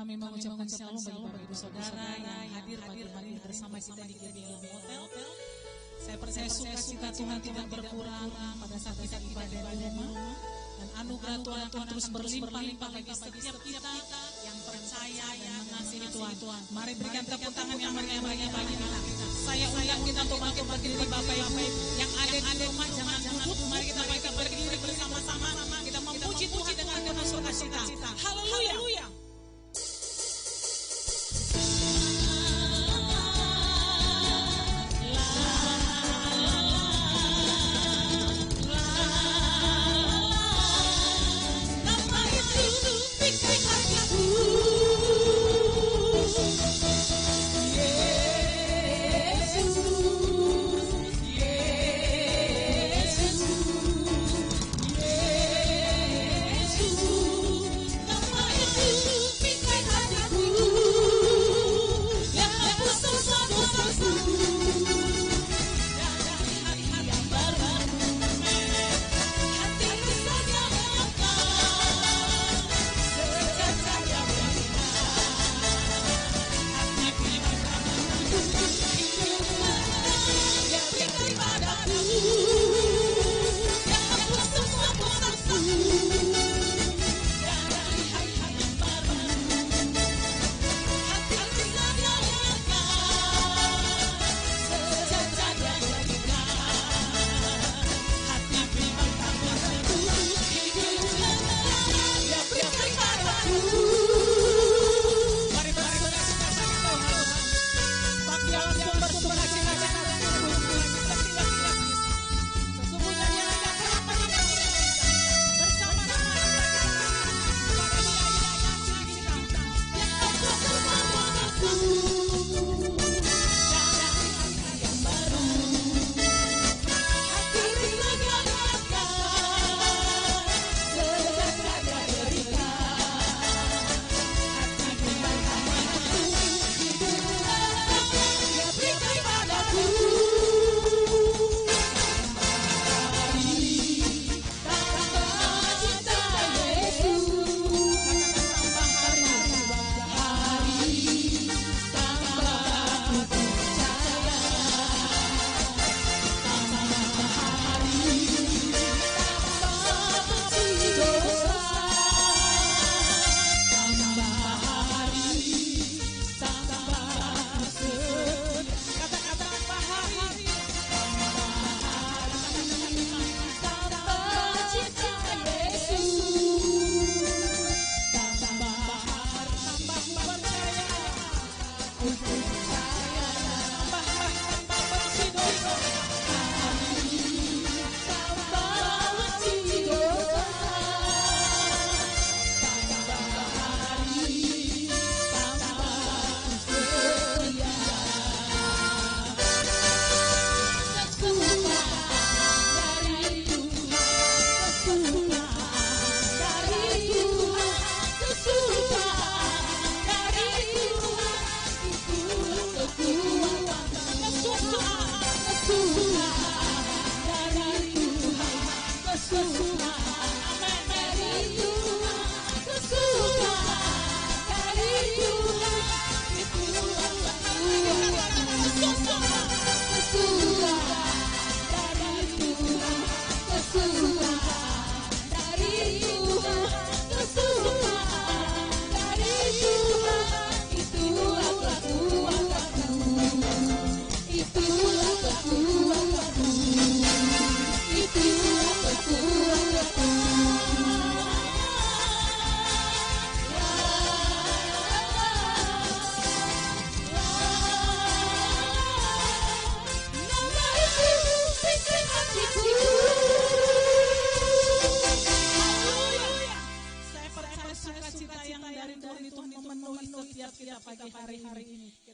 Kami mengucapkan shalom bagi Bapak Ibu Saudara yang hadir pagi hari ini bersama kita di GBL Hotel. Saya percaya sukacita Tuhan tidak berkurang pada saat kita ibadah di rumah, dan anugerah Tuhan akan terus berlimpah-limpah bagi setiap kita yang percaya dan mengasihi Tuhan. Mari berikan tepuk tangan yang meriah bagi kita. Saya undang kita untuk bangkit berdiri Bapak Ibu yang ada di rumah, jangan duduk. Mari kita berdiri bersama-sama. Kita memuji Tuhan dengan penuh sukacita. Haleluya.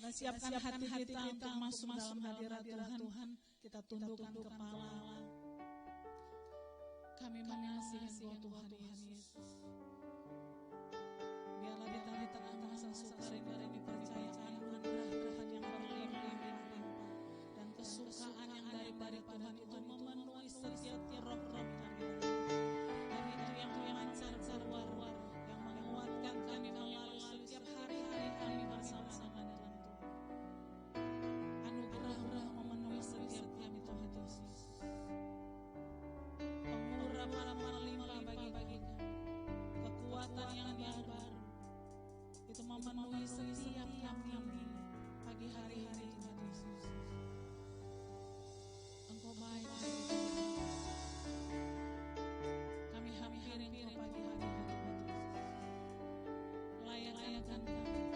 Siapkan hati kita untuk masuk dalam hadirat Tuhan. Kita tundukkan kepala. Kami mengasihi Tuhan Yesus. Biarlah di tengah-tengah masa sukar ini percaya anugerah Tuhan yang berlimpah dan kesukaan yang daripada Tuhan itu memenuhi setiap roh-roh kami. Dan itu yang memancar keluar, yang menguatkan kami melalui setiap hari. baru itu memenuhi setiap kami pagi hari Tuhan Yesus. Engkau baik, kami hadirin Engkau pagi hari Tuhan Yesus. Layak-layakan kami,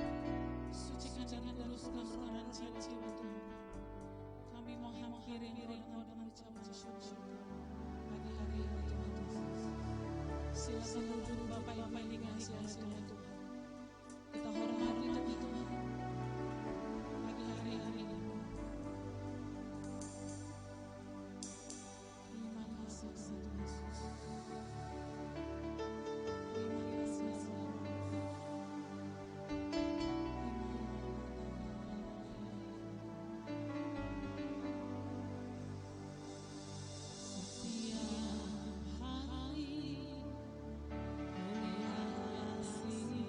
sucikan dan kuduskan roh dan jiwa Tuhan. Kami mau hadirin Engkau dengan ucapan syukur pagi hari Tuhan Yesus. Silakan duduk Bapak Ibu yang dikasihi Tuhan. Kita hormati Tuhan pagi hari ini. Terima kasih Tuhan Yesus. Terima kasih Tuhan. Setiap hari kasih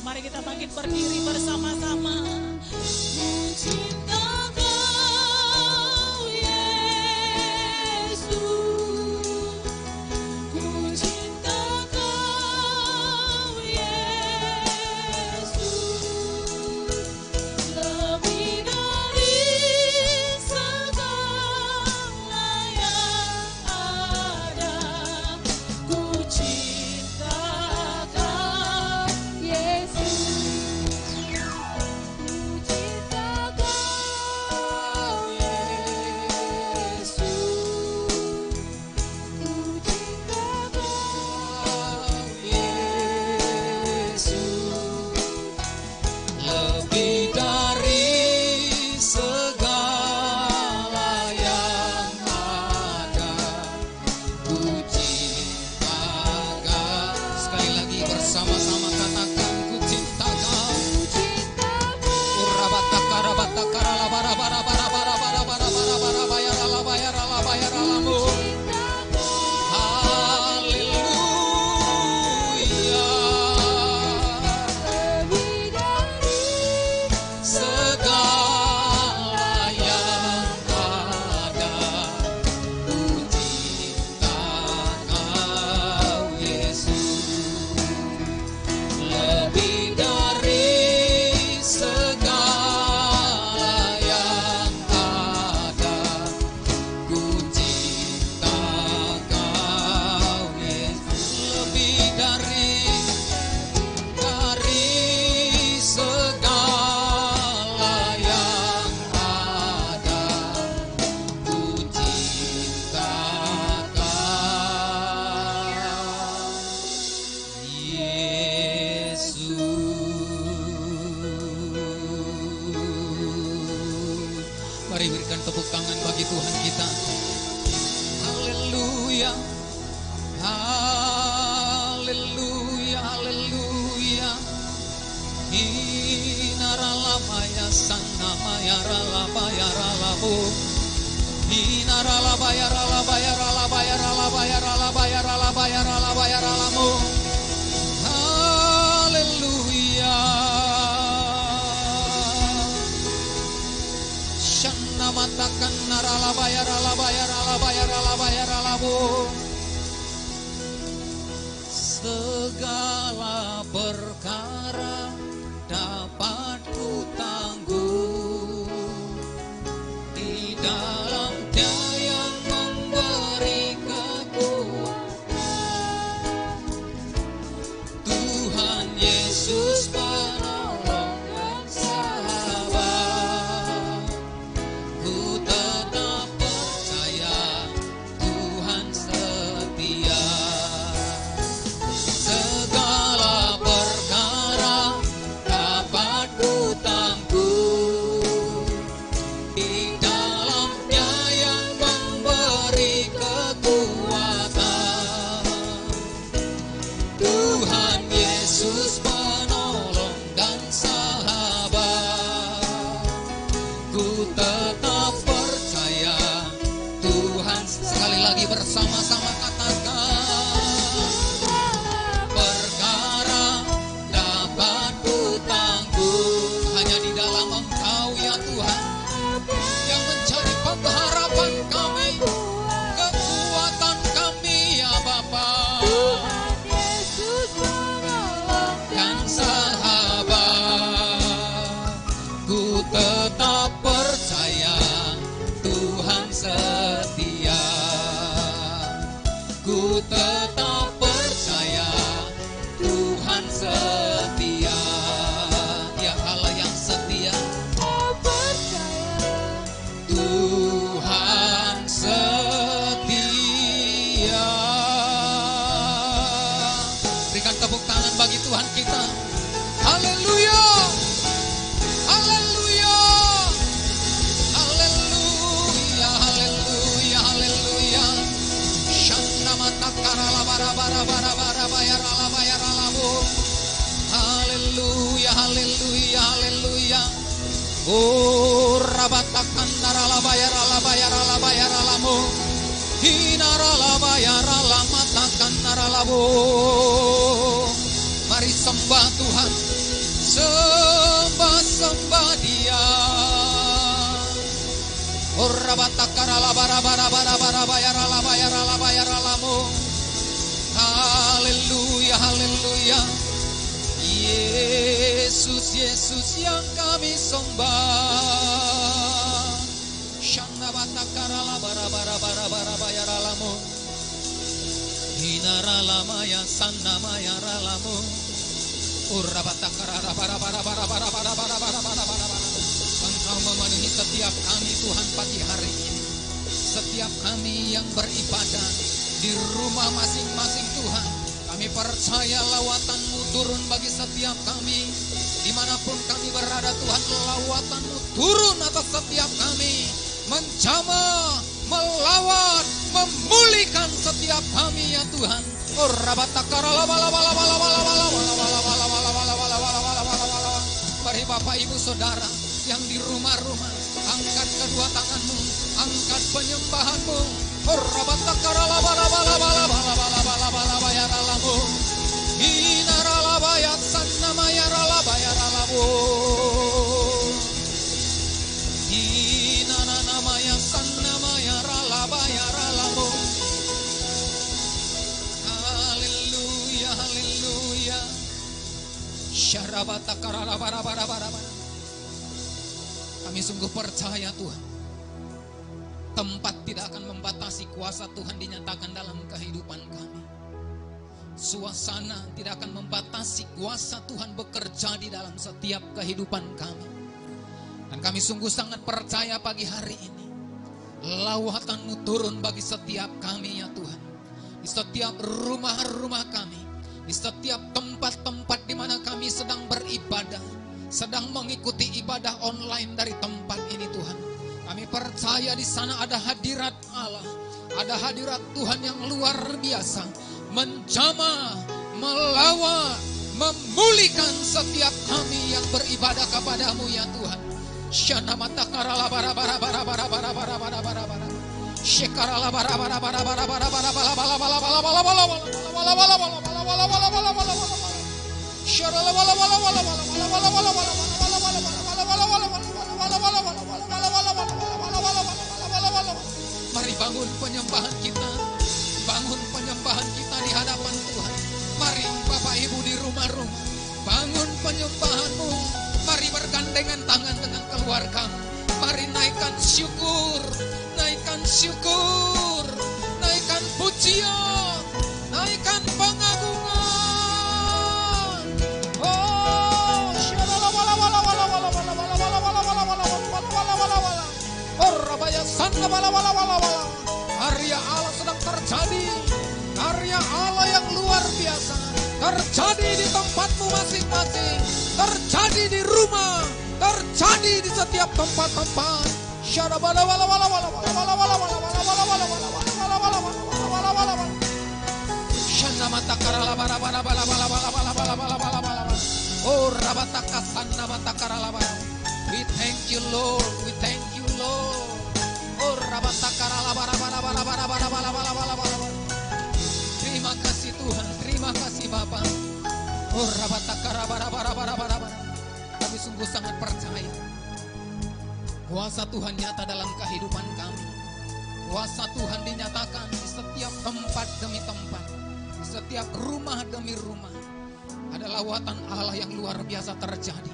Mari kita bangkit berdiri bersama-sama. Yesus, ku cinta Haleluya. Shanna matakan naralabayaralabayaralabayaralabayaralabu. Segala perkara dapat ku tangguh di dalam Dia yang memberi kekuatan. Tuhan Yesus penolong dan sahabat. Ku tetap percaya Tuhan setia. Segala perkara dapat ku tangguh di dalam Dia yang memberi kekuatan. Tuhan Yesus penolong dan sahabat. Ku tetap percaya Tuhan. Sekali lagi bersama-sama katakan. Perkara dapat ku tangguh hanya di dalam Engkau ya Tuhan, yang menjadi pengharapan kami, kekuatan kami ya Bapa dan sahabat. Ku tetap percaya Tuhan setia. Ku tetap percaya Tuhan setia. Ya Allah yang setia. Tuhan setia. Berikan tepuk tangan bagi Tuhan kita. Haleluya. Haleluya. Haleluya. Haleluya. Haleluya. Shanna matakara labara bara bara bara bayara la bayara labu. Haleluya. Haleluya. Haleluya. Oh rabatakan narala bayara lamu. Hinarala bayara lamatakan naralabu. Mari sembah Tuhan. Sembah Dia. Oh rabatakara labara bara bara bara bayara lamu. Haleluya. Haleluya. Yesus, Yesus yang kami sembah. Shanna batakara labara bara bara bara bayara lamu. Hinara lama ya sanna mayara lamu. Urabatakara bara bara bara bara bara bara bara bara bara. Engkau memenuhi setiap kami Tuhan pagi hari ini. Setiap kami yang beribadah di rumah masing-masing Tuhan, kami percaya lawatan-Mu turun bagi setiap kami. Dimanapun kami berada Tuhan, lawatan-Mu turun atas setiap kami. Menjamah, melawat, memulihkan setiap kami ya Tuhan. Mari Bapak Ibu Saudara yang di rumah-rumah, angkat kedua tanganmu, angkat penyembahanmu. Haleluya, haleluya. Kami sungguh percaya Tuhan, tempat tidak akan membatasi kuasa Tuhan dinyatakan dalam kehidupan kami. Suasana tidak akan membatasi kuasa Tuhan bekerja di dalam setiap kehidupan kami. Dan kami sungguh sangat percaya pagi hari ini, lawatan-Mu turun bagi setiap kami ya Tuhan. Di setiap rumah-rumah kami, di setiap tempat-tempat di mana kami sedang beribadah, sedang mengikuti ibadah online dari tempat ini Tuhan. Kami percaya di sana ada hadirat Allah, ada hadirat Tuhan yang luar biasa, menjamah, melawat, memulihkan setiap kami yang beribadah kepada-Mu ya Tuhan. Shana mata karala bara bara bara bara bara bara bara bara bara. Shekarala bara bara bara bara bara bara bara bara bara bara bara bara bara bara bara bara bara. Sharala bara bara bara bara bara bara bara bara. Mari bangun penyembahan kita. Bangun penyembahan kita di hadapan Tuhan. Mari Bapak Ibu di rumah-rumah, bangun penyembahanmu. Mari bergandengan tangan dengan keluarga. Mari naikkan syukur, naikkan syukur, naikkan pujian, naikkan pengagungan. Oh, karya Allah sedang terjadi. Karya Allah yang luar biasa terjadi di tempatmu masing-masing, terjadi di rumah, terjadi di setiap tempat-tempat. We thank you Lord, we thank you Lord. Terima kasih Tuhan, terima kasih Bapa. Kami sungguh sangat percaya kuasa Tuhan nyata dalam kehidupan kami. Kuasa Tuhan dinyatakan di setiap tempat demi tempat, di setiap rumah demi rumah. Ada lawatan Allah yang luar biasa terjadi.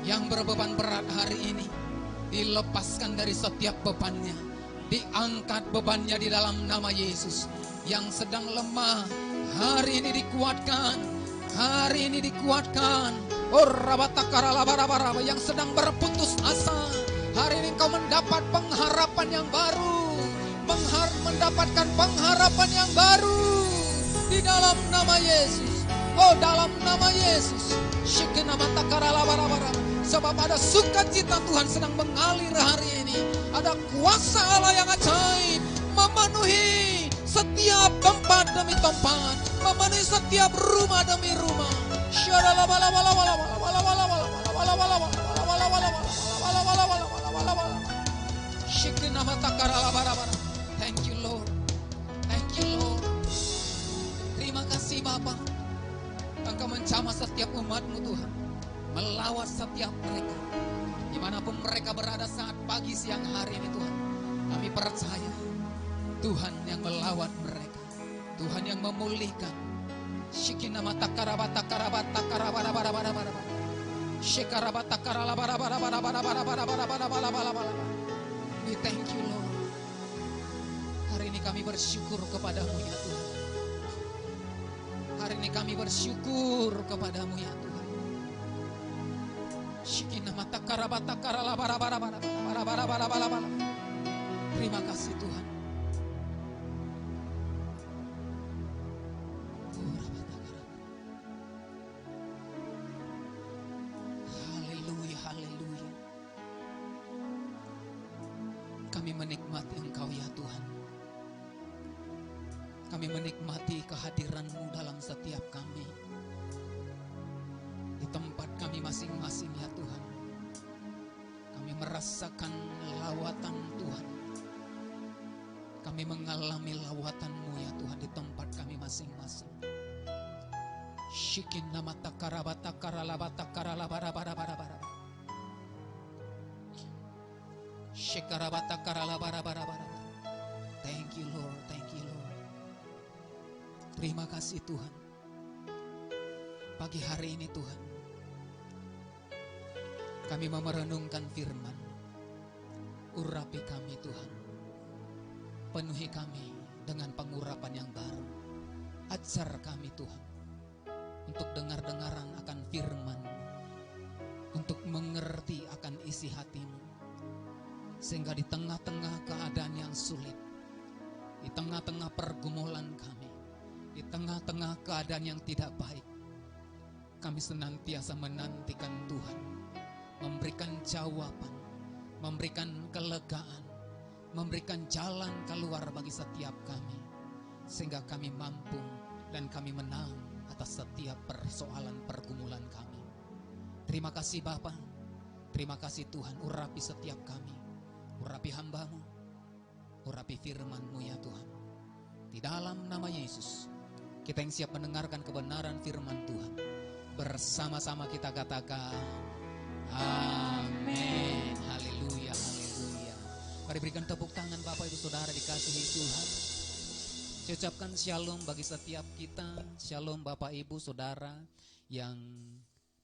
Yang berbeban berat hari ini dilepaskan dari setiap bebannya, diangkat bebannya di dalam nama Yesus. Yang sedang lemah hari ini dikuatkan, hari ini dikuatkan. Yang sedang berputus asa, hari ini kau mendapat pengharapan yang baru, mendapatkan pengharapan yang baru di dalam nama Yesus. Oh, dalam nama Yesus. Sebab ada sukacita Tuhan sedang mengalir hari ini. Ada kuasa Allah yang ajaib memenuhi setiap tempat demi tempat, memenuhi setiap rumah demi rumah. Thank you Lord, thank you Lord. Terima kasih Bapa. Engkau menjamah setiap umat-Mu Tuhan, melawat setiap mereka dimanapun mereka berada saat pagi siang hari ini Tuhan. Kami percaya Tuhan yang melawat mereka, Tuhan yang memulihkan. Shikinamata karabata karabata karabara bara bara bara bara. Shikarabata karala bara bara bara bara bara bara bara bara bara bara bara. We thank you Lord. Hari ini kami bersyukur kepadamu ya Tuhan. Hari ini kami bersyukur kepadamu ya Tuhan. Shikinamata karabata karala bara bara bara bara bara bara bara bara. Terima kasih Tuhan. Haleluya, haleluya. Kami menikmati Engkau ya Tuhan. Kami menikmati kehadiran-Mu dalam setiap kami. Di tempat kami masing-masing ya Tuhan. Kami merasakan lawatan Tuhan. Kami mengalami lawatan-Mu ya Tuhan di tempat kami masing-masing. Shikin namata karabata karalabata karalabara bara bara bara. Shikarabata karalabara bara bara. Thank you Lord, thank you Lord. Terima kasih Tuhan. Pagi hari ini Tuhan, kami mau merenungkan firman. Urapi kami Tuhan. Penuhi kami dengan pengurapan yang baru. Ajar kami Tuhan untuk dengar-dengaran akan firman, untuk mengerti akan isi hati-Mu, sehingga di tengah-tengah keadaan yang sulit, di tengah-tengah pergumulan kami, di tengah-tengah keadaan yang tidak baik, kami senantiasa menantikan Tuhan memberikan jawaban, memberikan kelegaan, memberikan jalan keluar bagi setiap kami, sehingga kami mampu dan kami menang atas setiap persoalan pergumulan kami. Terima kasih Bapa. Terima kasih Tuhan, urapi setiap kami. Urapi hamba-Mu. Urapi firman-Mu ya Tuhan. Di dalam nama Yesus, kita yang siap mendengarkan kebenaran firman Tuhan, bersama-sama kita katakan amin. Haleluya, haleluya. Mari berikan tepuk tangan Bapak Ibu Saudara dikasihi Tuhan. Saya ucapkan shalom bagi setiap kita. Shalom Bapak Ibu Saudara yang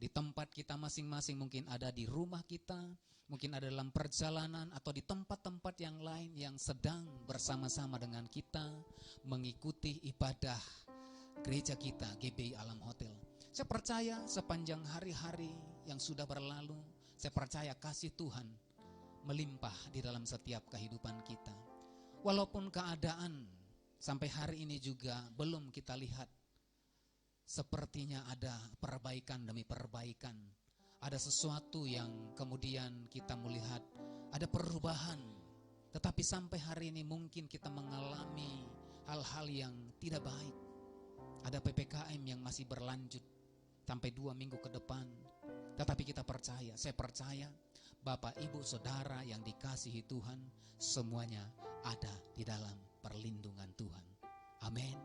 di tempat kita masing-masing, mungkin ada di rumah kita, mungkin ada dalam perjalanan atau di tempat-tempat yang lain yang sedang bersama-sama dengan kita mengikuti ibadah gereja kita GBI Alam Hotel. Saya percaya sepanjang hari-hari yang sudah berlalu, saya percaya kasih Tuhan melimpah di dalam setiap kehidupan kita. Walaupun keadaan sampai hari ini juga belum kita lihat sepertinya ada perbaikan demi perbaikan. Ada sesuatu yang kemudian kita melihat ada perubahan. Tetapi sampai hari ini mungkin kita mengalami hal-hal yang tidak baik. Ada PPKM yang masih berlanjut sampai 2 minggu ke depan. Tetapi kita percaya, saya percaya Bapak Ibu Saudara yang dikasihi Tuhan, semuanya ada di dalam perlindungan Tuhan. Amin.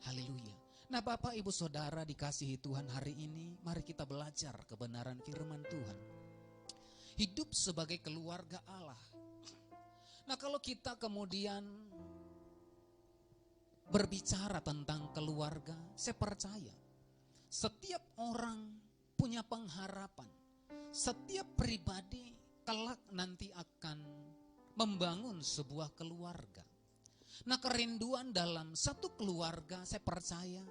Haleluya. Nah Bapak Ibu Saudara dikasihi Tuhan, hari ini mari kita belajar kebenaran firman Tuhan. Hidup sebagai keluarga Allah. Nah kalau kita kemudian berbicara tentang keluarga, saya percaya setiap orang punya pengharapan. Setiap pribadi kelak nanti akan membangun sebuah keluarga. Nah kerinduan dalam satu keluarga, saya percaya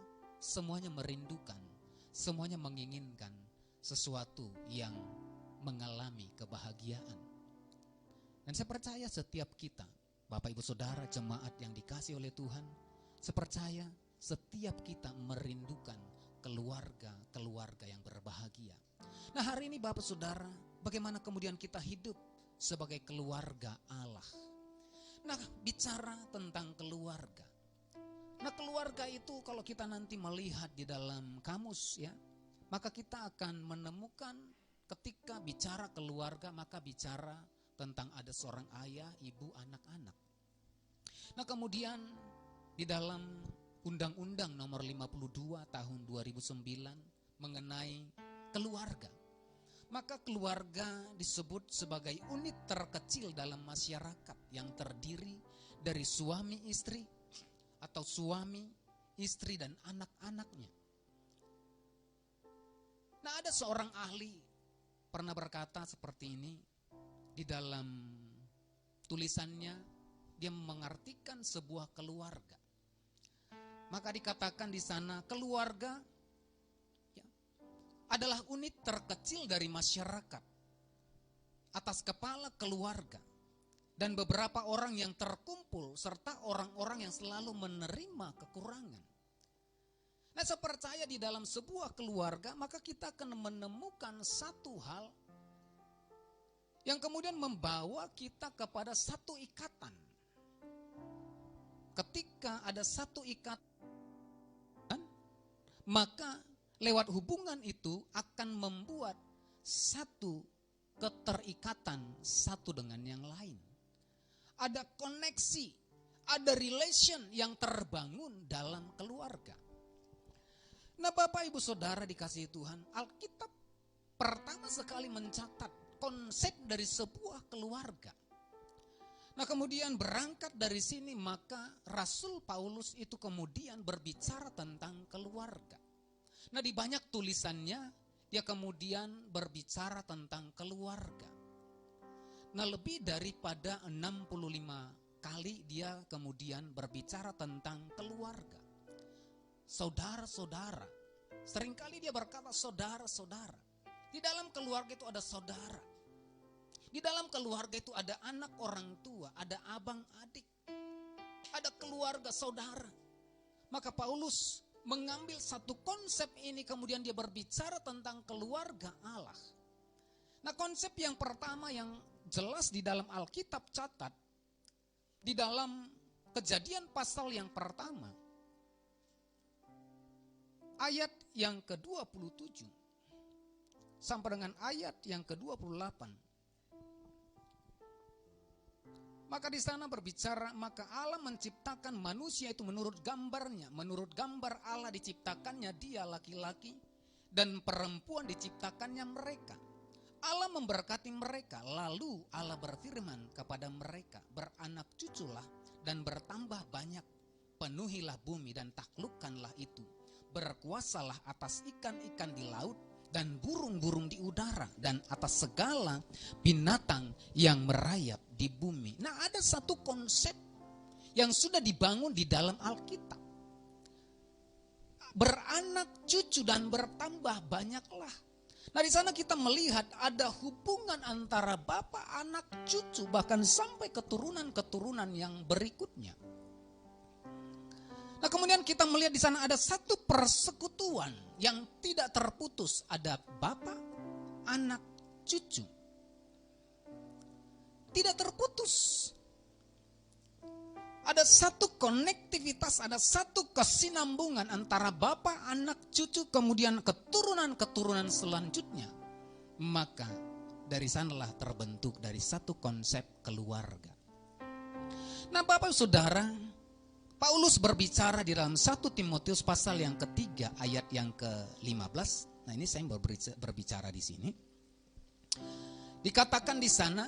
semuanya merindukan, semuanya menginginkan sesuatu yang mengalami kebahagiaan. Dan saya percaya setiap kita, Bapak Ibu Saudara jemaat yang dikasih oleh Tuhan, saya percaya setiap kita merindukan keluarga yang berbahagia. Nah hari ini Bapak Saudara, bagaimana kemudian kita hidup sebagai keluarga Allah. Nah bicara tentang keluarga. Nah keluarga itu kalau kita nanti melihat di dalam kamus ya, maka kita akan menemukan ketika bicara keluarga maka bicara tentang ada seorang ayah, ibu, anak-anak. Nah kemudian di dalam Undang-Undang nomor 52 tahun 2009 mengenai keluarga. Maka keluarga disebut sebagai unit terkecil dalam masyarakat yang terdiri dari suami istri atau suami, istri dan anak-anaknya. Nah ada seorang ahli pernah berkata seperti ini di dalam tulisannya, dia mengartikan sebuah keluarga. Maka dikatakan di sana keluarga adalah unit terkecil dari masyarakat atas kepala keluarga dan beberapa orang yang terkumpul serta orang-orang yang selalu menerima kekurangan. Nah saya percaya di dalam sebuah keluarga maka kita akan menemukan satu hal yang kemudian membawa kita kepada satu ikatan. Ketika ada satu ikatan maka lewat hubungan itu akan membuat satu keterikatan satu dengan yang lain. Ada koneksi, ada relation yang terbangun dalam keluarga. Nah Bapak Ibu Saudara dikasihi Tuhan, Alkitab pertama sekali mencatat konsep dari sebuah keluarga. Nah kemudian berangkat dari sini maka Rasul Paulus itu kemudian berbicara tentang keluarga. Nah di banyak tulisannya dia kemudian berbicara tentang keluarga. Nah lebih daripada 65 kali dia kemudian berbicara tentang keluarga. Saudara-saudara, seringkali dia berkata saudara-saudara. Di dalam keluarga itu ada saudara. Di dalam keluarga itu ada anak orang tua, ada abang adik. Ada keluarga saudara. Maka Paulus mengambil satu konsep ini kemudian dia berbicara tentang keluarga Allah. Nah konsep yang pertama yang jelas di dalam Alkitab catat, di dalam Kejadian pasal yang pertama, ayat yang ke-27. sampai dengan ayat yang ke-28. Maka di sana berbicara, maka Allah menciptakan manusia itu menurut gambarnya. Menurut gambar Allah diciptakannya dia laki-laki, dan perempuan diciptakannya mereka. Allah memberkati mereka, lalu Allah berfirman kepada mereka, beranak cuculah dan bertambah banyak, penuhilah bumi dan taklukkanlah itu. Berkuasalah atas ikan-ikan di laut dan burung-burung di udara dan atas segala binatang yang merayap di bumi. Nah, ada satu konsep yang sudah dibangun di dalam Alkitab. Beranak cucu dan bertambah banyaklah. Nah, di sana kita melihat ada hubungan antara bapa, anak, cucu, bahkan sampai keturunan-keturunan yang berikutnya. Nah, kemudian kita melihat di sana ada satu persekutuan yang tidak terputus. Ada bapa, anak, cucu. Tidak terputus. Ada satu konektivitas, ada satu kesinambungan antara bapa, anak, cucu, kemudian keturunan-keturunan selanjutnya. Maka dari sanalah terbentuk dari satu konsep keluarga. Nah, Bapak Saudara, Paulus berbicara di dalam 1 Timotius pasal yang ketiga ayat yang ke-15. Nah, ini saya berbicara di sini. Dikatakan di sana,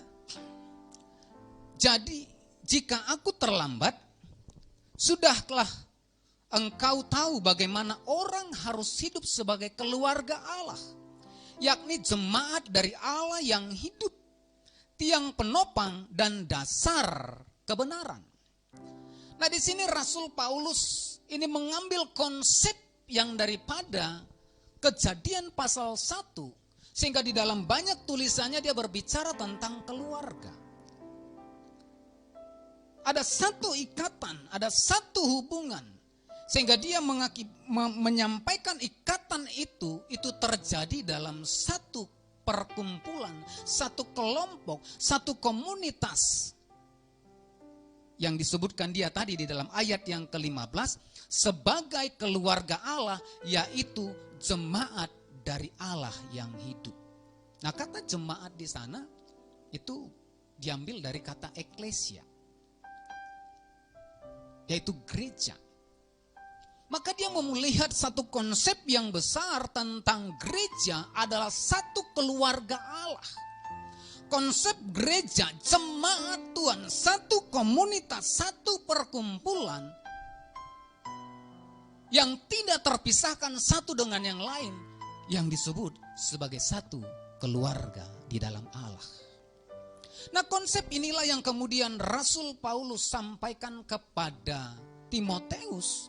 jadi jika aku terlambat, sudahlah engkau tahu bagaimana orang harus hidup sebagai keluarga Allah, yakni jemaat dari Allah yang hidup, tiang penopang dan dasar kebenaran. Nah, di sini Rasul Paulus ini mengambil konsep yang daripada Kejadian pasal 1, sehingga di dalam banyak tulisannya dia berbicara tentang keluarga. Ada satu ikatan, ada satu hubungan, sehingga dia menyampaikan ikatan itu terjadi dalam satu perkumpulan, satu kelompok, satu komunitas. Yang disebutkan dia tadi di dalam ayat yang ke-15 sebagai keluarga Allah, yaitu jemaat dari Allah yang hidup. Nah, kata jemaat di sana itu diambil dari kata eklesia, yaitu gereja. Maka dia melihat satu konsep yang besar tentang gereja adalah satu keluarga Allah. Konsep gereja, jemaat Tuhan, satu komunitas, satu perkumpulan yang tidak terpisahkan satu dengan yang lain, yang disebut sebagai satu keluarga di dalam Allah. Nah, konsep inilah yang kemudian Rasul Paulus sampaikan kepada Timoteus,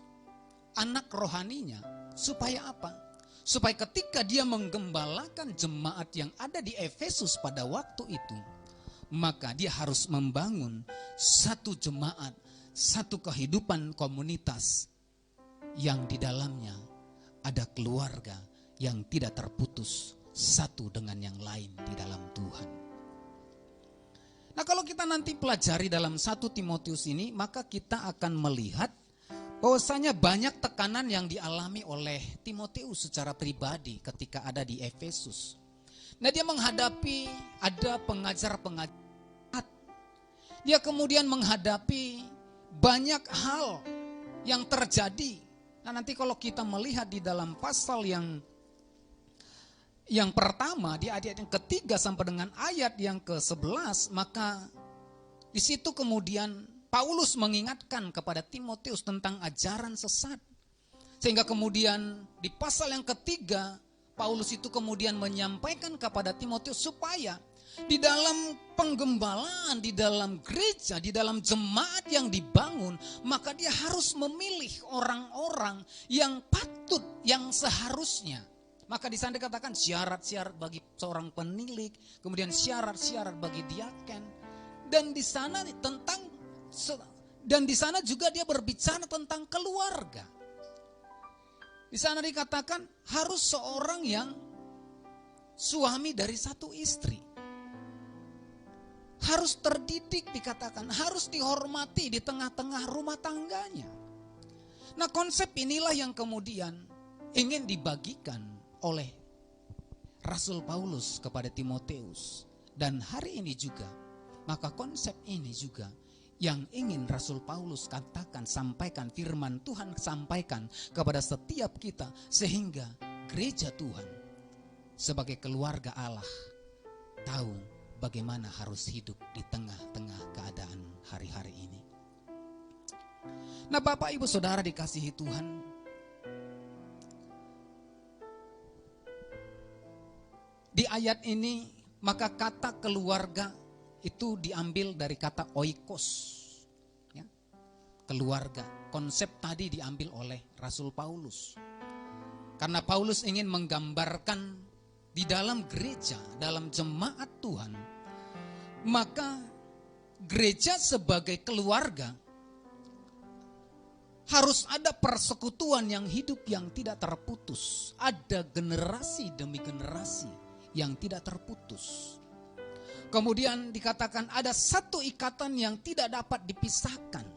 anak rohaninya, supaya apa? Supaya ketika dia menggembalakan jemaat yang ada di Efesus pada waktu itu, maka dia harus membangun satu jemaat, satu kehidupan komunitas yang di dalamnya ada keluarga yang tidak terputus satu dengan yang lain di dalam Tuhan. Nah, kalau kita nanti pelajari dalam 1 Timotius ini, maka kita akan melihat bahwasanya banyak tekanan yang dialami oleh Timotius secara pribadi ketika ada di Efesus. Nah, dia menghadapi ada pengajar-pengajar. Dia kemudian menghadapi banyak hal yang terjadi. Nah, nanti kalau kita melihat di dalam pasal yang pertama, di ayat yang ketiga sampai dengan ayat yang ke-11, maka di situ kemudian Paulus mengingatkan kepada Timotius tentang ajaran sesat. Sehingga kemudian di pasal yang ketiga, Paulus itu kemudian menyampaikan kepada Timotius supaya di dalam penggembalaan, di dalam gereja, di dalam jemaat yang dibangun, maka dia harus memilih orang-orang yang patut, yang seharusnya. Maka di sana dikatakan syarat-syarat bagi seorang penilik, kemudian syarat-syarat bagi diaken. Dan di sana juga dia berbicara tentang keluarga. Di sana dikatakan harus seorang yang suami dari satu istri. Harus terdidik dikatakan, harus dihormati di tengah-tengah rumah tangganya. Nah, konsep inilah yang kemudian ingin dibagikan oleh Rasul Paulus kepada Timoteus. Dan hari ini juga, maka konsep ini juga yang ingin Rasul Paulus katakan, sampaikan, firman Tuhan sampaikan kepada setiap kita. Sehingga gereja Tuhan sebagai keluarga Allah tahu bagaimana harus hidup di tengah-tengah keadaan hari-hari ini. Nah, Bapak Ibu Saudara dikasihi Tuhan, di ayat ini maka kata keluarga itu diambil dari kata oikos, ya. Keluarga, konsep tadi diambil oleh Rasul Paulus. Karena Paulus ingin menggambarkan di dalam gereja, dalam jemaat Tuhan, maka gereja sebagai keluarga harus ada persekutuan yang hidup yang tidak terputus. Ada generasi demi generasi yang tidak terputus. Kemudian dikatakan ada satu ikatan yang tidak dapat dipisahkan.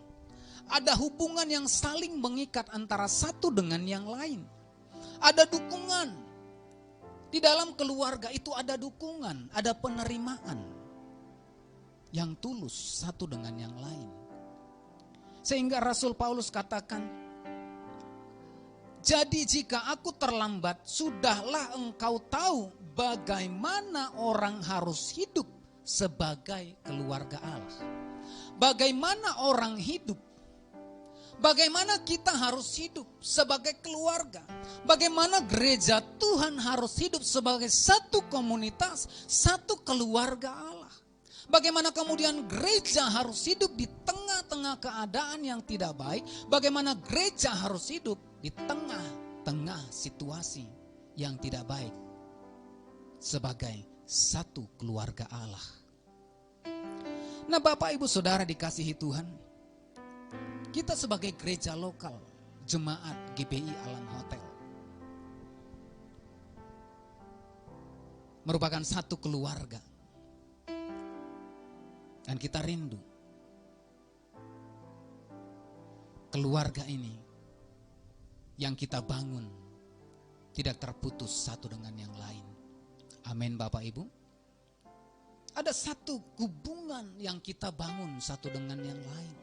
Ada hubungan yang saling mengikat antara satu dengan yang lain. Ada dukungan. Di dalam keluarga itu ada dukungan, ada penerimaan yang tulus satu dengan yang lain. Sehingga Rasul Paulus katakan, jadi jika aku terlambat, sudahlah engkau tahu bagaimana orang harus hidup sebagai keluarga Allah. Bagaimana orang hidup, bagaimana kita harus hidup sebagai keluarga. Bagaimana gereja Tuhan harus hidup sebagai satu komunitas, satu keluarga Allah. Bagaimana kemudian gereja harus hidup di tengah-tengah keadaan yang tidak baik. Bagaimana gereja harus hidup di tengah-tengah situasi yang tidak baik sebagai satu keluarga Allah. Nah, Bapak Ibu Saudara dikasihi Tuhan, kita sebagai gereja lokal, jemaat GBI Alam Hotel, merupakan satu keluarga. Dan kita rindu keluarga ini yang kita bangun tidak terputus satu dengan yang lain. Amin, Bapak Ibu. Ada satu hubungan yang kita bangun satu dengan yang lain.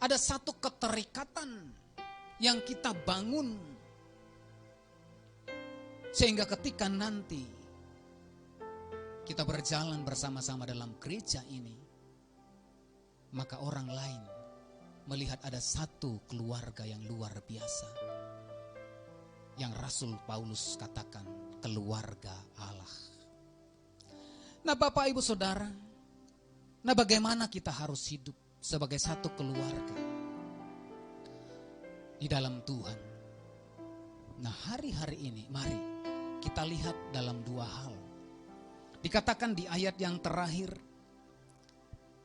Ada satu keterikatan yang kita bangun. Sehingga ketika nanti kita berjalan bersama-sama dalam gereja ini, maka orang lain melihat ada satu keluarga yang luar biasa. Yang Rasul Paulus katakan keluarga Allah. Nah, Bapak Ibu Saudara, nah bagaimana kita harus hidup sebagai satu keluarga di dalam Tuhan. Nah, hari-hari ini mari kita lihat dalam dua hal. Dikatakan di ayat yang terakhir,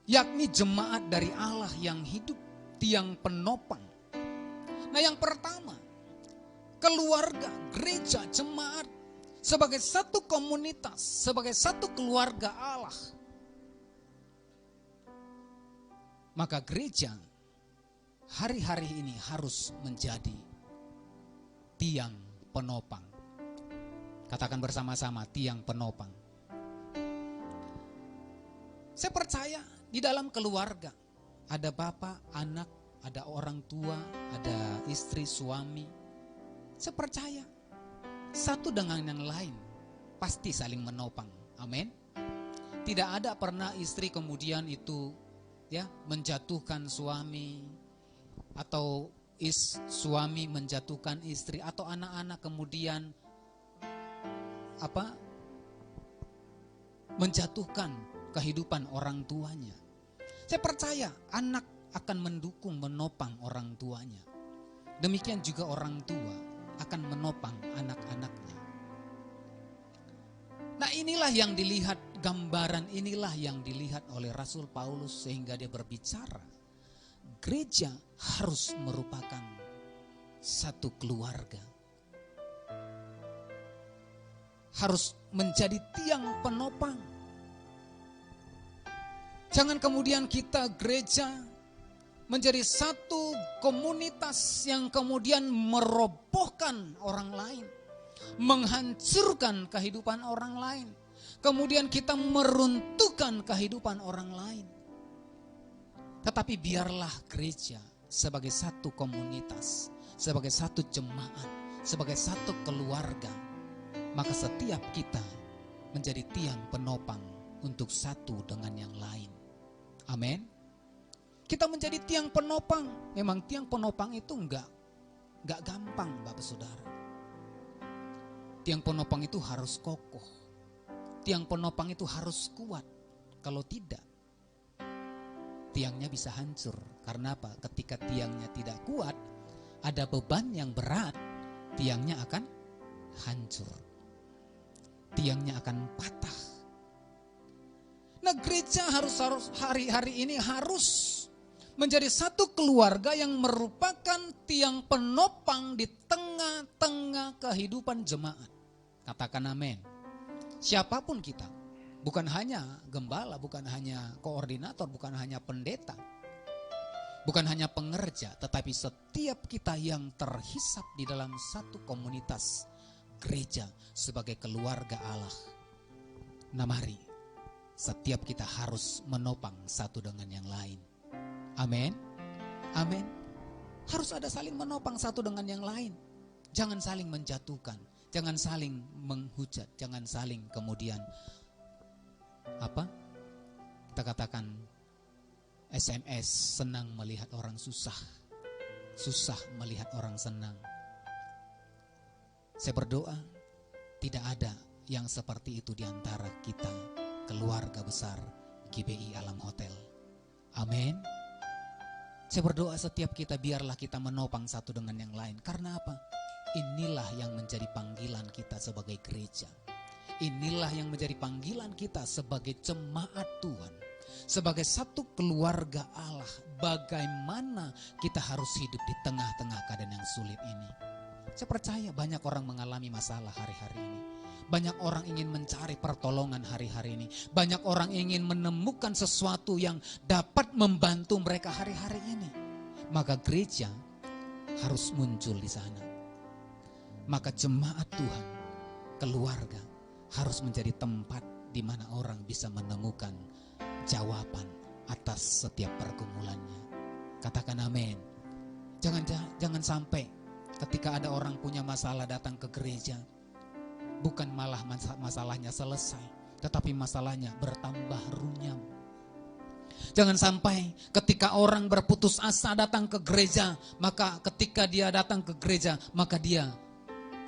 yakni jemaat dari Allah yang hidup, tiang penopang. Nah, yang pertama, keluarga, gereja, jemaat sebagai satu komunitas, sebagai satu keluarga Allah. Maka gereja hari-hari ini harus menjadi tiang penopang. Katakan bersama-sama, tiang penopang. Saya percaya di dalam keluarga ada bapak, anak, ada orang tua, ada istri, suami. Saya percaya satu dengan yang lain pasti saling menopang. Amin. Tidak ada pernah istri kemudian itu ya menjatuhkan suami, atau suami menjatuhkan istri, atau anak-anak kemudian menjatuhkan kehidupan orang tuanya. Saya percaya anak akan mendukung, menopang orang tuanya. Demikian juga orang tua akan menopang anak-anaknya. Nah, inilah yang dilihat, gambaran inilah yang dilihat oleh Rasul Paulus sehingga dia berbicara. Gereja harus merupakan satu keluarga. Harus menjadi tiang penopang. Jangan kemudian kita gereja menjadi satu komunitas yang kemudian merobohkan orang lain. menghancurkan kehidupan orang lain. Kemudian kita meruntuhkan kehidupan orang lain. Tetapi biarlah gereja sebagai satu komunitas, sebagai satu jemaat, sebagai satu keluarga, maka setiap kita menjadi tiang penopang untuk satu dengan yang lain. Amin. Kita menjadi tiang penopang. Memang tiang penopang itu enggak gampang, Bapak Saudara. Tiang penopang itu harus kokoh. Tiang penopang itu harus kuat. Kalau tidak, tiangnya bisa hancur. Karena apa? Ketika tiangnya tidak kuat, ada beban yang berat, tiangnya akan hancur. Tiangnya akan patah. Nah, gereja harus hari-hari ini harus menjadi satu keluarga yang merupakan tiang penopang di tengah-tengah kehidupan jemaat. Katakan amin. Siapapun kita, bukan hanya gembala, bukan hanya koordinator, bukan hanya pendeta, bukan hanya pengerja, tetapi setiap kita yang terhisap di dalam satu komunitas gereja sebagai keluarga Allah. Nah, mari setiap kita harus menopang satu dengan yang lain. Amin. Amin. Harus ada saling menopang satu dengan yang lain. Jangan saling menjatuhkan, jangan saling menghujat, jangan saling kemudian kita katakan SMS, senang melihat orang susah, susah melihat orang senang. Saya berdoa tidak ada yang seperti itu di antara kita, keluarga besar GBI Alam Hotel. Amin. Saya berdoa setiap kita biarlah kita menopang satu dengan yang lain. Karena apa? Inilah yang menjadi panggilan kita sebagai gereja. Inilah yang menjadi panggilan kita sebagai jemaat Tuhan. Sebagai satu keluarga Allah. Bagaimana kita harus hidup di tengah-tengah keadaan yang sulit ini. Saya percaya banyak orang mengalami masalah hari-hari ini. Banyak orang ingin mencari pertolongan hari-hari ini. Banyak orang ingin menemukan sesuatu yang dapat membantu mereka hari-hari ini. Maka gereja harus muncul di sana. Maka jemaat Tuhan, keluarga harus menjadi tempat di mana orang bisa menemukan jawaban atas setiap pergumulannya. Katakan amin. Jangan sampai ketika ada orang punya masalah datang ke gereja, bukan malah masalahnya selesai, tetapi masalahnya bertambah runyam. Jangan sampai ketika orang berputus asa datang ke gereja, maka ketika dia datang ke gereja, maka dia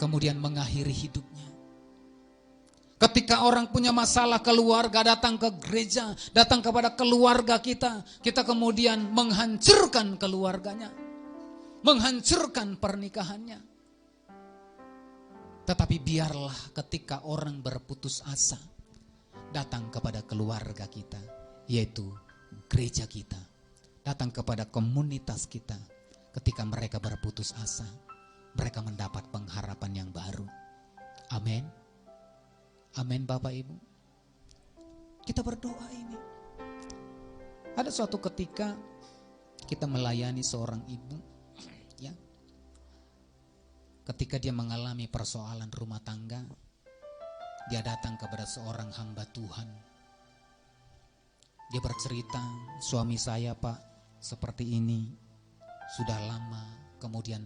kemudian mengakhiri hidupnya. Ketika orang punya masalah keluarga datang ke gereja, datang kepada keluarga kita kemudian menghancurkan keluarganya, menghancurkan pernikahannya. Tetapi biarlah ketika orang berputus asa datang kepada keluarga kita, yaitu gereja kita, datang kepada komunitas kita. Ketika mereka berputus asa, mereka mendapat pengharapan yang baru. Amin. Amin Bapak Ibu. Kita berdoa ini. Ada suatu ketika kita melayani seorang ibu, ya. Ketika dia mengalami persoalan rumah tangga, dia datang kepada seorang hamba Tuhan. Dia bercerita, suami saya Pak seperti ini, sudah lama kemudian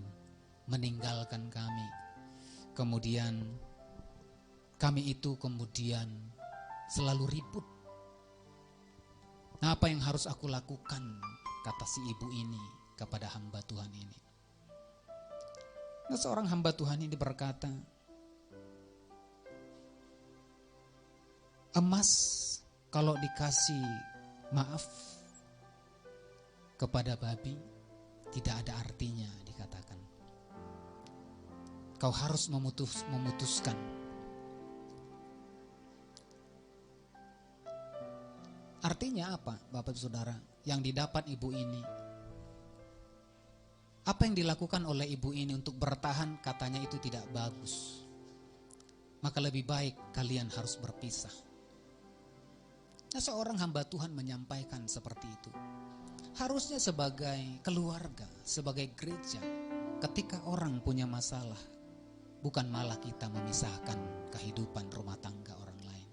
meninggalkan kami. Kemudian kami itu kemudian selalu ribut. Nah, apa yang harus aku lakukan, kata si ibu ini kepada hamba Tuhan ini. Nah, seorang hamba Tuhan ini berkata, emas kalau dikasih maaf kepada babi tidak ada artinya, dikatakan. Kau harus memutuskan. Artinya apa, Bapak Saudara, yang didapat ibu ini? Apa yang dilakukan oleh ibu ini untuk bertahan, katanya itu tidak bagus. Maka lebih baik kalian harus berpisah. Nah, seorang hamba Tuhan menyampaikan seperti itu. Harusnya sebagai keluarga, sebagai gereja, ketika orang punya masalah, bukan malah kita memisahkan kehidupan rumah tangga orang lain.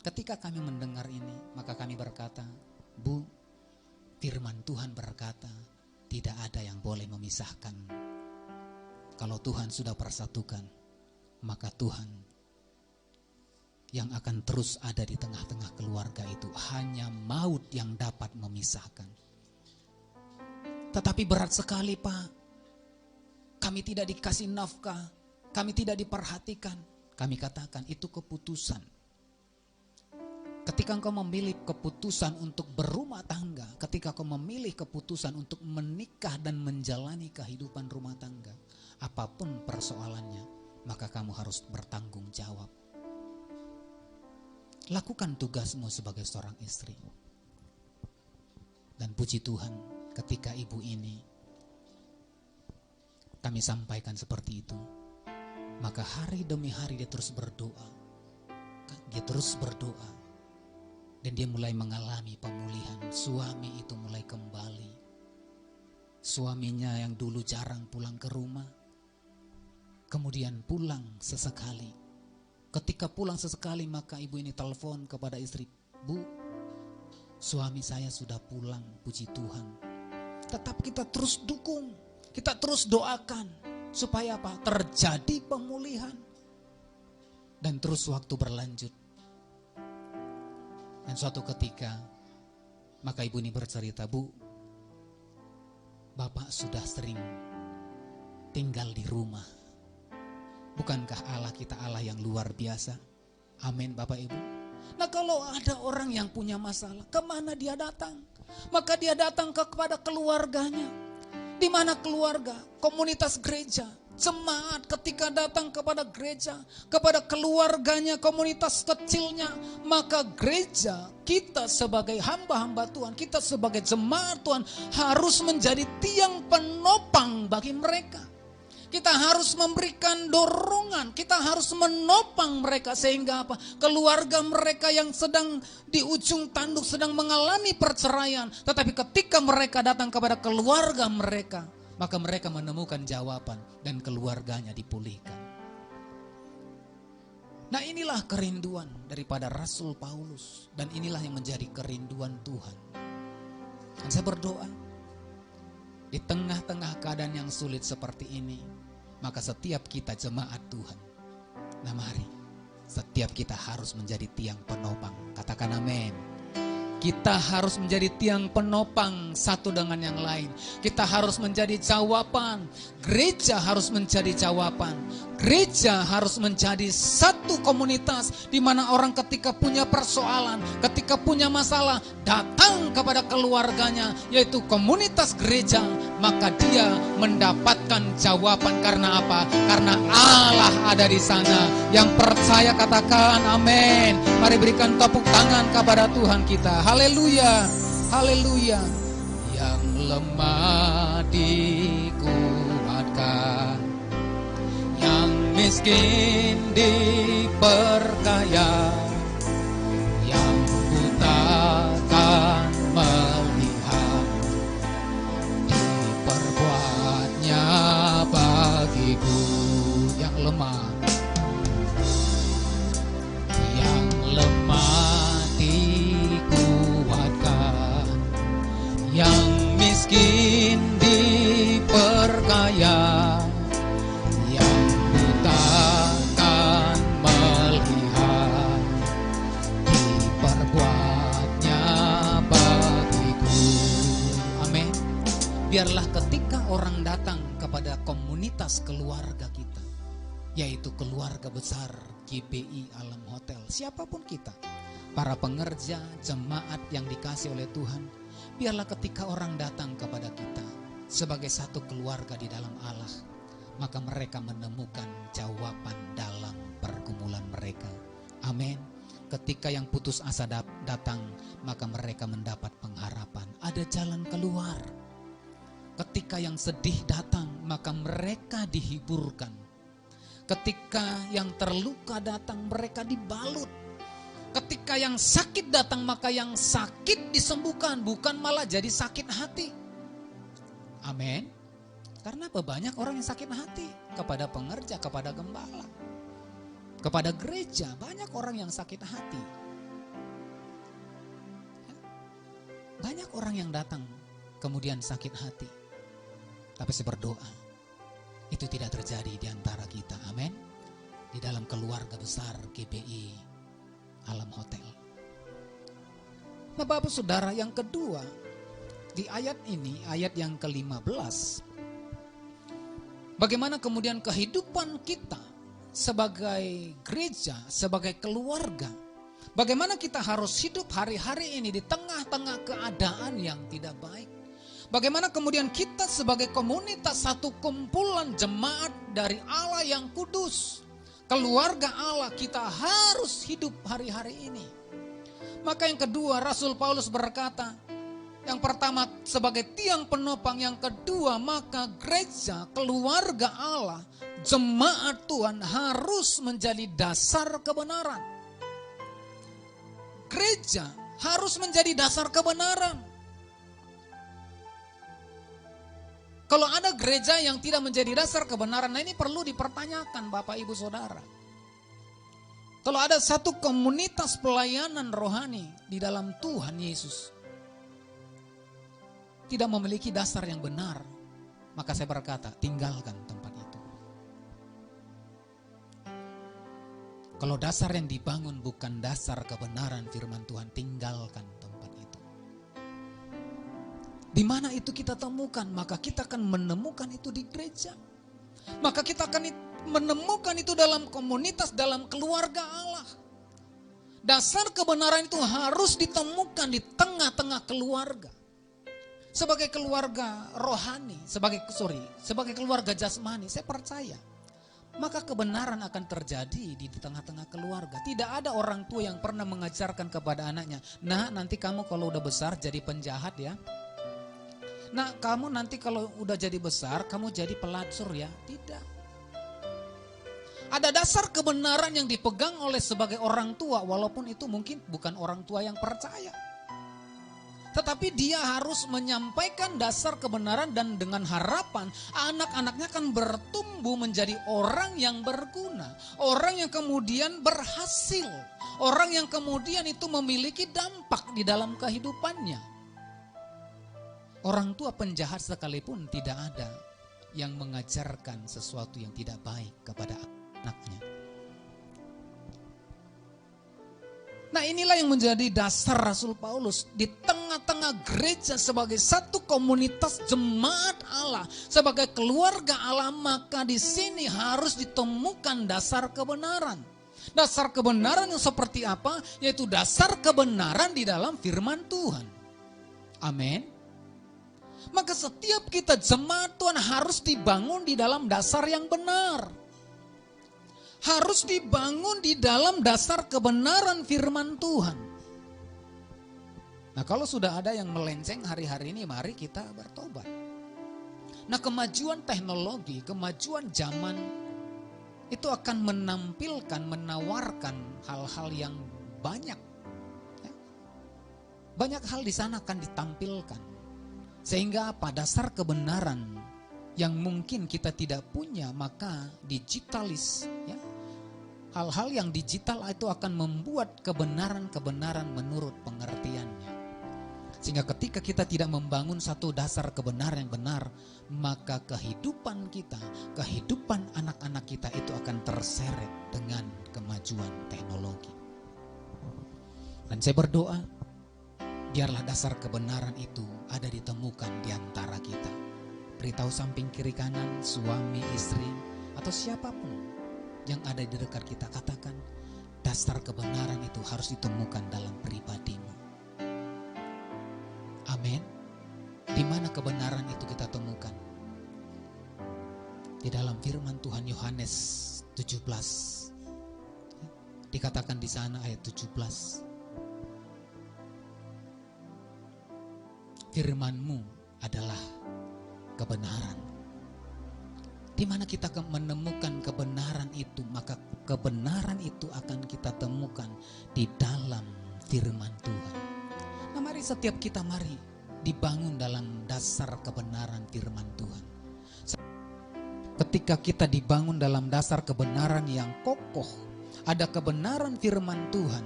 Ketika kami mendengar ini, maka kami berkata, Bu, firman Tuhan berkata, tidak ada yang boleh memisahkan. Kalau Tuhan sudah persatukan, maka Tuhan yang akan terus ada di tengah-tengah keluarga itu. Hanya maut yang dapat memisahkan. Tetapi berat sekali, Pak. Kami tidak dikasih nafkah, kami tidak diperhatikan. Kami katakan itu keputusan. Ketika engkau memilih keputusan untuk berumah tangga, ketika engkau memilih keputusan untuk menikah dan menjalani kehidupan rumah tangga, apapun persoalannya, maka kamu harus bertanggung jawab. Lakukan tugasmu sebagai seorang istri. Dan puji Tuhan, ketika ibu ini kami sampaikan seperti itu, maka hari demi hari dia terus berdoa. Dia terus berdoa. Dan dia mulai mengalami pemulihan. Suami itu mulai kembali. Suaminya yang dulu jarang pulang ke rumah, kemudian pulang sesekali. Ketika pulang sesekali, maka ibu ini telepon kepada istri, Bu, suami saya sudah pulang, puji Tuhan. Tetap kita terus dukung, kita terus doakan, supaya apa? Terjadi pemulihan. Dan terus waktu berlanjut. Dan suatu ketika, maka ibu ini bercerita, Bu, Bapak sudah sering tinggal di rumah. Bukankah Allah kita Allah yang luar biasa? Amin, Bapak Ibu. Nah, kalau ada orang yang punya masalah, kemana dia datang? Maka dia datang kepada keluarganya. Di mana keluarga? Komunitas gereja. Jemaat ketika datang kepada gereja, kepada keluarganya, komunitas kecilnya, maka gereja, kita sebagai hamba-hamba Tuhan, kita sebagai jemaat Tuhan harus menjadi tiang penopang bagi mereka. Kita harus memberikan dorongan, kita harus menopang mereka sehingga apa? Keluarga mereka yang sedang di ujung tanduk, sedang mengalami perceraian, tetapi ketika mereka datang kepada keluarga mereka, maka mereka menemukan jawaban dan keluarganya dipulihkan. Nah, inilah kerinduan daripada Rasul Paulus, dan inilah yang menjadi kerinduan Tuhan. Dan saya berdoa, di tengah-tengah keadaan yang sulit seperti ini, maka setiap kita jemaat Tuhan, nah mari, setiap kita harus menjadi tiang penopang. Katakan amin. Kita harus menjadi tiang penopang satu dengan yang lain. Kita harus menjadi jawaban. Gereja harus menjadi jawaban. Gereja harus menjadi satu komunitas di mana orang ketika punya persoalan, ketika punya masalah, datang kepada keluarganya, yaitu komunitas gereja, maka dia mendapatkan jawaban. Karena apa? Karena Allah ada di sana. Yang percaya katakan amin. Mari berikan tepuk tangan kepada Tuhan kita. Haleluya, haleluya. Yang lemah dikuatkan, yang miskin diperkaya, yang buta kan melihat, diperbuatnya bagiku. Yang lemah, yang lemah dikuatkan, yang miskin diperkaya, yang buta kan melihat, diperbuatnya bagiku. Amin. Biarlah ketika orang datang kepada komunitas keluarga kita, yaitu keluarga besar GBI Alam Hotel, siapapun kita, para pengerja, jemaat yang dikasih oleh Tuhan, biarlah ketika orang datang kepada kita sebagai satu keluarga di dalam Allah, maka mereka menemukan jawaban dalam pergumulan mereka. Amin. Ketika yang putus asa datang, maka mereka mendapat pengharapan, ada jalan keluar. Ketika yang sedih datang, maka mereka dihiburkan. Ketika yang terluka datang, mereka dibalut. Ketika yang sakit datang, maka yang sakit disembuhkan, bukan malah jadi sakit hati. Amin. Karena apa? Banyak orang yang sakit hati kepada pengerja, kepada gembala, kepada gereja. Banyak orang yang sakit hati. Banyak orang yang datang kemudian sakit hati. Tapi saya berdoa, itu tidak terjadi di antara kita. Amin. Di dalam keluarga besar GBI Alam Hotel. Nah Bapak Saudara, yang kedua, di ayat ini, ayat yang ke-15, bagaimana kemudian kehidupan kita sebagai gereja, sebagai keluarga, bagaimana kita harus hidup hari-hari ini di tengah-tengah keadaan yang tidak baik. Bagaimana kemudian kita sebagai komunitas, satu kumpulan jemaat dari Allah yang kudus, keluarga Allah, kita harus hidup hari-hari ini. Maka yang kedua, Rasul Paulus berkata, yang pertama sebagai tiang penopang, yang kedua maka gereja, keluarga Allah, jemaat Tuhan harus menjadi dasar kebenaran. Gereja harus menjadi dasar kebenaran. Kalau ada gereja yang tidak menjadi dasar kebenaran, nah ini perlu dipertanyakan Bapak Ibu Saudara. Kalau ada satu komunitas pelayanan rohani di dalam Tuhan Yesus tidak memiliki dasar yang benar, maka saya berkata, tinggalkan tempat itu. Kalau dasar yang dibangun bukan dasar kebenaran firman Tuhan, tinggalkan tempat itu. Di mana itu kita temukan, maka kita akan menemukan itu di gereja. Maka kita akan menemukan itu dalam komunitas, dalam keluarga Allah. Dasar kebenaran itu harus ditemukan di tengah-tengah keluarga. Sebagai keluarga rohani, sebagai keluarga jasmani, saya percaya, maka kebenaran akan terjadi di tengah-tengah keluarga. Tidak ada orang tua yang pernah mengajarkan kepada anaknya, nah nanti kamu kalau udah besar jadi penjahat ya. Nah kamu nanti kalau udah jadi besar, kamu jadi pelacur ya. Tidak. Ada dasar kebenaran yang dipegang oleh sebagai orang tua, walaupun itu mungkin bukan orang tua yang percaya. Tetapi dia harus menyampaikan dasar kebenaran dan dengan harapan anak-anaknya akan bertumbuh menjadi orang yang berguna. Orang yang kemudian berhasil. Orang yang kemudian itu memiliki dampak di dalam kehidupannya. Orang tua penjahat sekalipun tidak ada yang mengajarkan sesuatu yang tidak baik kepada anaknya. Nah inilah yang menjadi dasar Rasul Paulus di tengah-tengah gereja sebagai satu komunitas jemaat Allah, sebagai keluarga Allah, maka di sini harus ditemukan dasar kebenaran. Dasar kebenaran yang seperti apa? Yaitu dasar kebenaran di dalam firman Tuhan. Amin. Maka setiap kita jemaat Tuhan harus dibangun di dalam dasar yang benar. Harus dibangun di dalam dasar kebenaran firman Tuhan. Nah kalau sudah ada yang melenceng hari-hari ini, mari kita bertobat. Nah kemajuan teknologi, kemajuan zaman itu akan menawarkan hal-hal yang banyak. Banyak hal di sana akan ditampilkan. Sehingga pada dasar kebenaran yang mungkin kita tidak punya, maka digitalis ya. Hal-hal yang digital itu akan membuat kebenaran-kebenaran menurut pengertiannya. Sehingga ketika kita tidak membangun satu dasar kebenaran yang benar, maka kehidupan kita, kehidupan anak-anak kita itu akan terseret dengan kemajuan teknologi. Dan saya berdoa, biarlah dasar kebenaran itu ada ditemukan di antara kita. Beritahu samping kiri kanan, suami, istri, atau siapapun yang ada di dekat kita, katakan dasar kebenaran itu harus ditemukan dalam pribadimu. Amin. Di mana kebenaran itu kita temukan? Di dalam firman Tuhan Yohanes 17. Dikatakan di sana ayat 17. Firman-Mu adalah kebenaran. Di mana kita menemukan kebenaran itu, maka kebenaran itu akan kita temukan di dalam firman Tuhan. Nah mari setiap kita dibangun dalam dasar kebenaran firman Tuhan. ketika kita dibangun dalam dasar kebenaran yang kokoh, ada kebenaran firman Tuhan,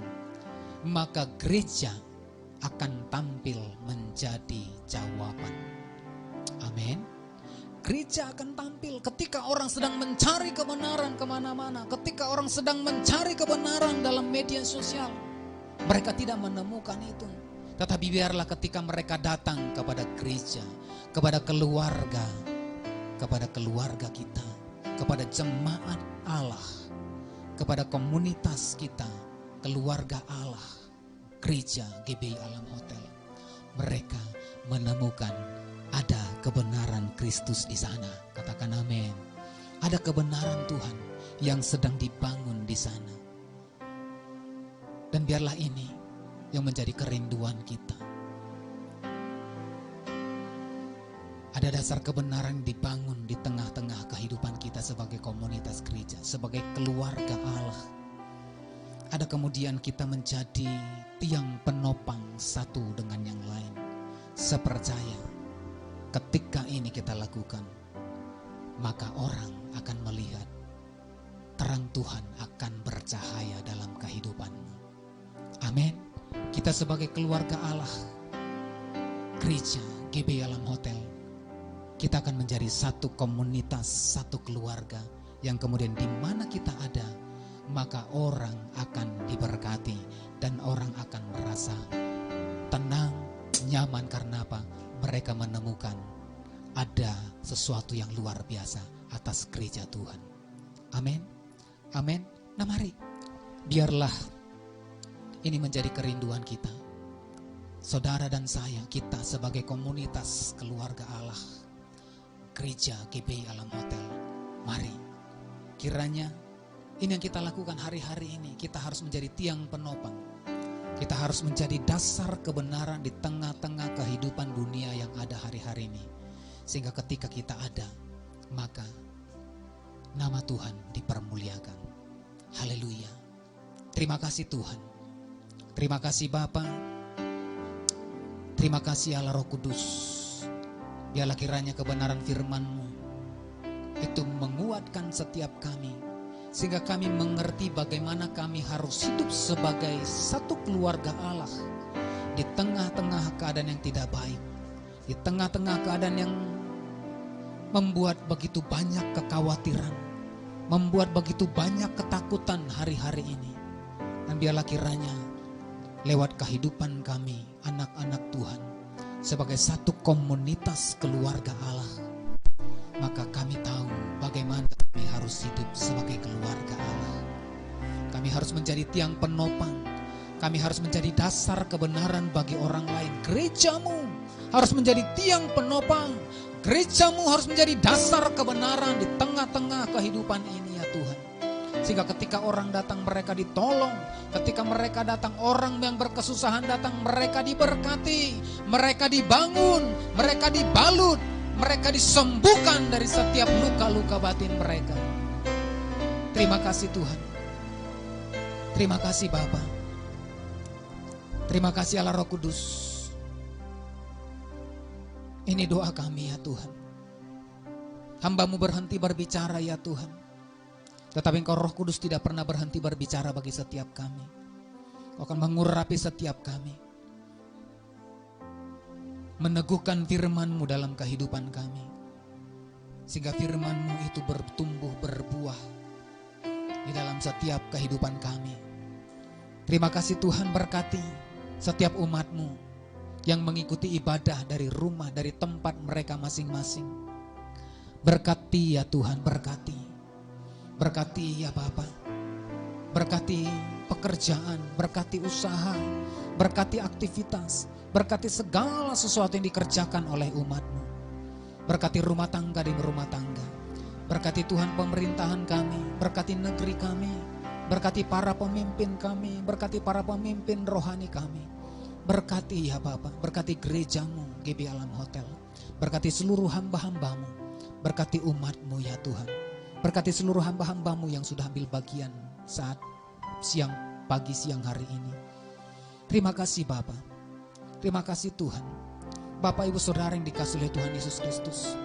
maka gereja akan tampil menjadi jawaban. Amin. Gereja akan tampil ketika orang sedang mencari kebenaran kemana-mana, ketika orang sedang mencari kebenaran dalam media sosial, mereka tidak menemukan itu. Tetapi biarlah ketika mereka datang kepada gereja, kepada keluarga kita, kepada jemaat Allah, kepada komunitas kita, keluarga Allah, gereja GBI Alam Hotel, mereka menemukan ada kebenaran Kristus di sana. Katakan amin. Ada kebenaran Tuhan yang sedang dibangun di sana. Dan biarlah ini yang menjadi kerinduan kita. Ada dasar kebenaran dibangun di tengah-tengah kehidupan kita sebagai komunitas gereja, sebagai keluarga Allah. Ada kemudian kita menjadi tiang penopang satu dengan yang lain. Sepercaya ketika ini kita lakukan, maka orang akan melihat terang Tuhan akan bercahaya dalam kehidupanmu. Amin. Kita sebagai keluarga Allah, gereja GBI Alam Hotel, kita akan menjadi satu komunitas, satu keluarga yang kemudian di mana kita ada, maka orang akan diberkati dan orang akan merasa tenang, nyaman. Karena apa? Mereka menemukan ada sesuatu yang luar biasa atas gereja Tuhan. Amin. Amin. Nah mari, biarlah ini menjadi kerinduan kita. Saudara dan saya, kita sebagai komunitas keluarga Allah, gereja GBI Alam Hotel, mari kiranya ini yang kita lakukan hari-hari ini. Kita harus menjadi tiang penopang. Kita harus menjadi dasar kebenaran di tengah-tengah kehidupan dunia yang ada hari-hari ini. Sehingga ketika kita ada, maka nama Tuhan dipermuliakan. Haleluya. Terima kasih Tuhan. Terima kasih Bapa. Terima kasih Allah Roh Kudus. Biarlah kiranya kebenaran firman-Mu itu menguatkan setiap kami, sehingga kami mengerti bagaimana kami harus hidup sebagai satu keluarga Allah di tengah-tengah keadaan yang tidak baik, di tengah-tengah keadaan yang membuat begitu banyak kekhawatiran, membuat begitu banyak ketakutan hari-hari ini. Dan biarlah kiranya lewat kehidupan kami, anak-anak Tuhan, sebagai satu komunitas keluarga Allah, maka kami tahu bagaimana kami harus hidup sebagai keluarga Allah. Kami harus menjadi tiang penopang. Kami harus menjadi dasar kebenaran bagi orang lain. Gerejamu harus menjadi tiang penopang. Gerejamu harus menjadi dasar kebenaran di tengah-tengah kehidupan ini ya Tuhan. Sehingga ketika orang datang mereka ditolong. Ketika mereka datang, orang yang berkesusahan datang, mereka diberkati. Mereka dibangun, mereka dibalut, mereka disembuhkan dari setiap luka-luka batin mereka. Terima kasih Tuhan. Terima kasih Bapa. Terima kasih Allah Roh Kudus. Ini doa kami ya Tuhan. Hamba-Mu berhenti berbicara ya Tuhan. Tetapi Engkau Roh Kudus tidak pernah berhenti berbicara bagi setiap kami. Kau akan mengurapi setiap kami. Meneguhkan firman-Mu dalam kehidupan kami. Sehingga firman-Mu itu bertumbuh, berbuah di dalam setiap kehidupan kami. Terima kasih Tuhan, berkati setiap umat-Mu yang mengikuti ibadah dari rumah, dari tempat mereka masing-masing. Berkati ya Tuhan, berkati. Berkati ya Bapa. Berkati pekerjaan, berkati usaha, berkati aktivitas, berkati segala sesuatu yang dikerjakan oleh umat-Mu. Berkati rumah tangga demi rumah tangga. Berkati Tuhan pemerintahan kami, berkati negeri kami, berkati para pemimpin kami, berkati para pemimpin rohani kami. Berkati ya Bapa, berkati gereja-Mu GBI Alam Hotel. Berkati seluruh hamba-hamba-Mu, berkati umat-Mu ya Tuhan. Berkati seluruh hamba-hamba-Mu yang sudah ambil bagian saat siang, pagi, siang hari ini. Terima kasih Bapa. Terima kasih Tuhan. Bapak Ibu Saudara yang dikasihi oleh Tuhan Yesus Kristus.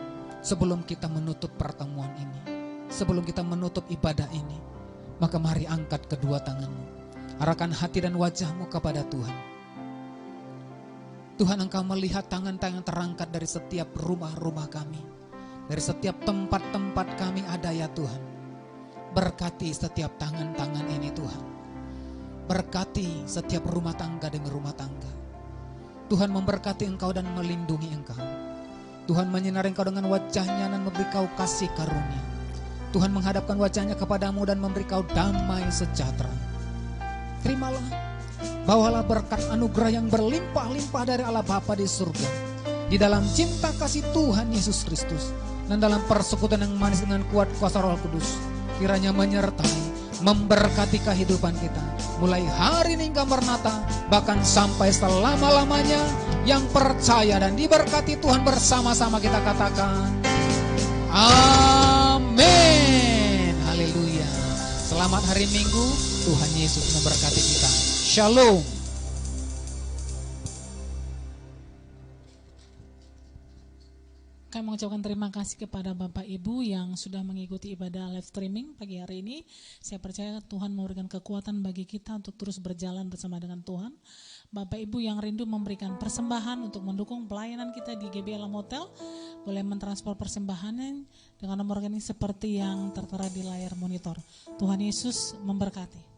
Sebelum kita menutup pertemuan ini, sebelum kita menutup ibadah ini, maka mari angkat kedua tanganmu, arahkan hati dan wajahmu kepada Tuhan. Tuhan, Engkau melihat tangan-tangan terangkat dari setiap rumah-rumah kami, dari setiap tempat-tempat kami ada ya Tuhan. Berkati setiap tangan-tangan ini Tuhan. Berkati setiap rumah tangga demi rumah tangga. Tuhan memberkati engkau dan melindungi engkau. Tuhan menyinari engkau dengan wajahnya dan memberi kau kasih karunia. Tuhan menghadapkan wajahnya kepadamu dan memberi kau damai sejahtera. Terimalah, bawalah berkat anugerah yang berlimpah-limpah dari Allah Bapa di surga, di dalam cinta kasih Tuhan Yesus Kristus, dan dalam persekutuan yang manis dengan kuat kuasa Roh Kudus, kiranya menyertai, memberkati kehidupan kita mulai hari ini hingga Maranatha, bahkan sampai selama-lamanya. Yang percaya dan diberkati Tuhan bersama-sama kita katakan amin. Haleluya. Selamat hari Minggu. Tuhan Yesus memberkati kita. Shalom. Kami mengucapkan terima kasih kepada Bapak Ibu yang sudah mengikuti ibadah live streaming pagi hari ini. Saya percaya Tuhan memberikan kekuatan bagi kita untuk terus berjalan bersama dengan Tuhan. Bapak Ibu yang rindu memberikan persembahan untuk mendukung pelayanan kita di GB Alam Hotel, boleh mentransfer persembahannya dengan nomor rekening seperti yang tertera di layar monitor. Tuhan Yesus memberkati.